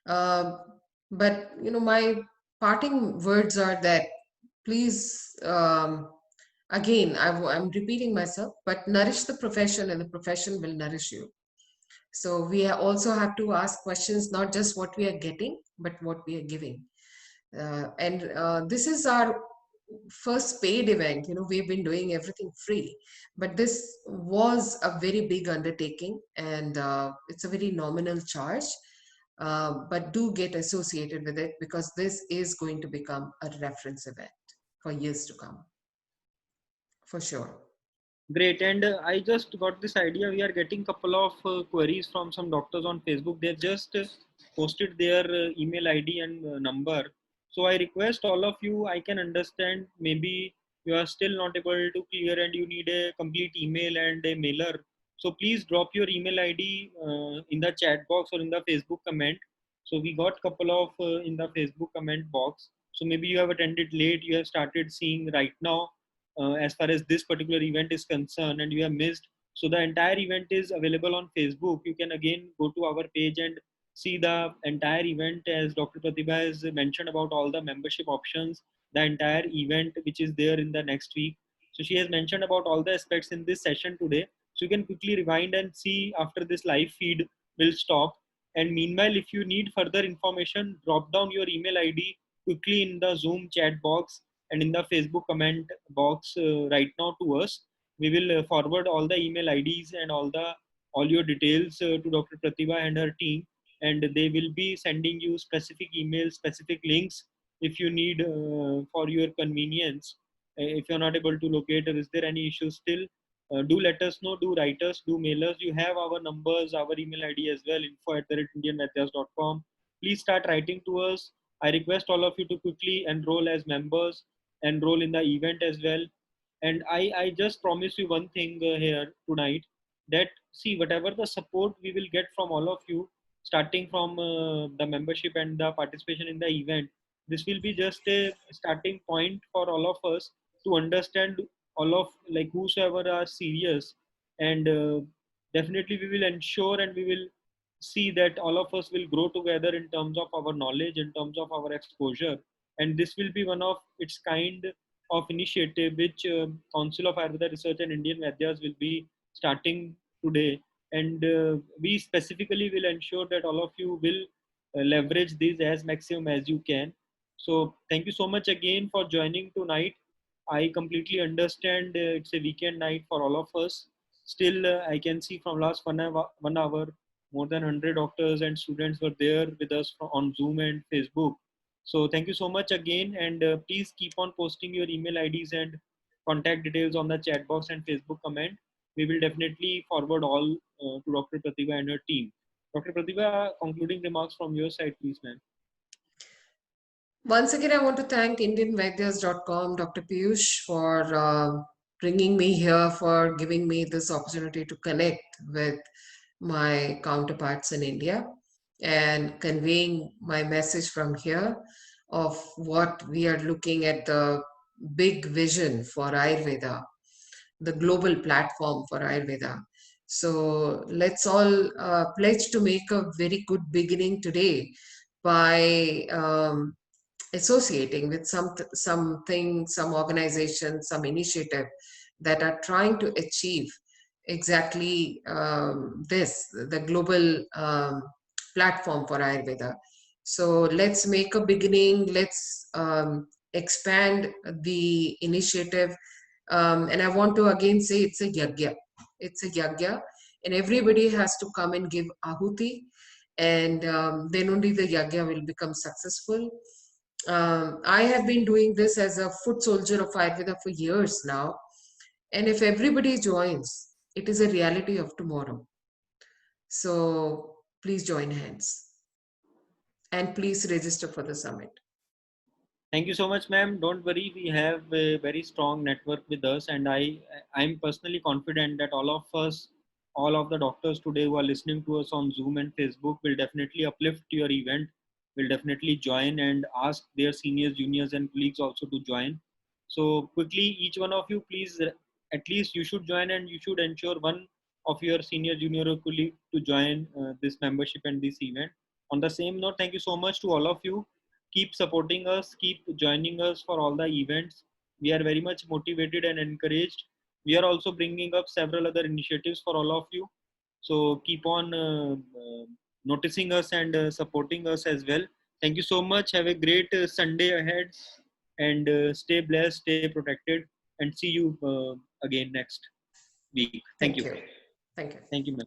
Speaker 2: Uh, but my parting words are that please, again, I'm repeating myself, but nourish the profession, and the profession will nourish you. So we also have to ask questions, not just what we are getting, but what we are giving. And this is our first paid event. We've been doing everything free, but this was a very big undertaking, and it's a very nominal charge. But do get associated with it, because this is going to become a reference event for years to come, for sure.
Speaker 1: Great. And I just got this idea. We are getting couple of queries from some doctors on Facebook. They've just posted their email ID and number. So I request all of you, I can understand maybe you are still not able to clear and you need a complete email and a mailer. So please drop your email ID in the chat box or in the Facebook comment. So we got couple of in the Facebook comment box. So maybe you have attended late, you have started seeing right now as far as this particular event is concerned, and you have missed. So the entire event is available on Facebook. You can again go to our page and see the entire event, as Dr. Pratibha has mentioned about all the membership options, the entire event which is there in the next week. So she has mentioned about all the aspects in this session today. So you can quickly rewind and see after this live feed will stop. And meanwhile, if you need further information, drop down your email ID quickly in the Zoom chat box and in the Facebook comment box right now to us. We will forward all the email IDs and all your details to Dr. Pratibha and her team, and they will be sending you specific emails, specific links if you need for your convenience. If you're not able to locate, or is there any issue still, do let us know. Do write us. Do mail us. You have our numbers, our email ID as well. info@indianvaidyas.com. Please start writing to us. I request all of you to quickly enroll as members, enroll in the event as well. And I just promise you one thing here tonight, that see, whatever the support we will get from all of you, starting from the membership and the participation in the event, this will be just a starting point for all of us to understand all of, like, whosoever are serious. And definitely we will ensure and we will see that all of us will grow together in terms of our knowledge, in terms of our exposure. And this will be one of its kind of initiative which Council of Ayurveda Research and Indian Vaidyas will be starting today, and we specifically will ensure that all of you will leverage this as maximum as you can. So thank you so much again for joining tonight. I completely understand it's a weekend night for all of us. Still, I can see from last 1 hour, more than 100 doctors and students were there with us on Zoom and Facebook. So thank you so much again, and please keep on posting your email IDs and contact details on the chat box and Facebook comment. We will definitely forward all to Dr. Pratibha and her team. Dr. Pratibha, concluding remarks from your side, please, ma'am.
Speaker 2: Once again, I want to thank IndianVaidyas.com, Dr. Piyush, for bringing me here, for giving me this opportunity to connect with my counterparts in India and conveying my message from here of what we are looking at, the big vision for Ayurveda, the global platform for Ayurveda. So let's all pledge to make a very good beginning today by associating with something, some organization, some initiative that are trying to achieve exactly this, the global platform for Ayurveda. So let's make a beginning. Let's expand the initiative. And I want to again say it's a yagya. It's a yagya, and everybody has to come and give ahuti, and then only the yagya will become successful. I have been doing this as a foot soldier of Ayurveda for years now. And if everybody joins, it is a reality of tomorrow. So please join hands and please register for the summit.
Speaker 1: Thank you so much, ma'am. Don't worry, we have a very strong network with us, and I'm personally confident that all of us, all of the doctors today who are listening to us on Zoom and Facebook, will definitely uplift your event, will definitely join and ask their seniors, juniors, and colleagues also to join. So quickly, each one of you, please, at least you should join, and you should ensure one of your senior, junior, or colleague to join this membership and this event. On the same note, thank you so much to all of you. Keep supporting us, keep joining us for all the events. We are very much motivated and encouraged. We are also bringing up several other initiatives for all of you. So keep on noticing us and supporting us as well. Thank you so much. Have a great Sunday ahead, and stay blessed, stay protected, and see you again next week. Thank you.
Speaker 2: Thank you. Thank you.
Speaker 1: Thank you, ma'am.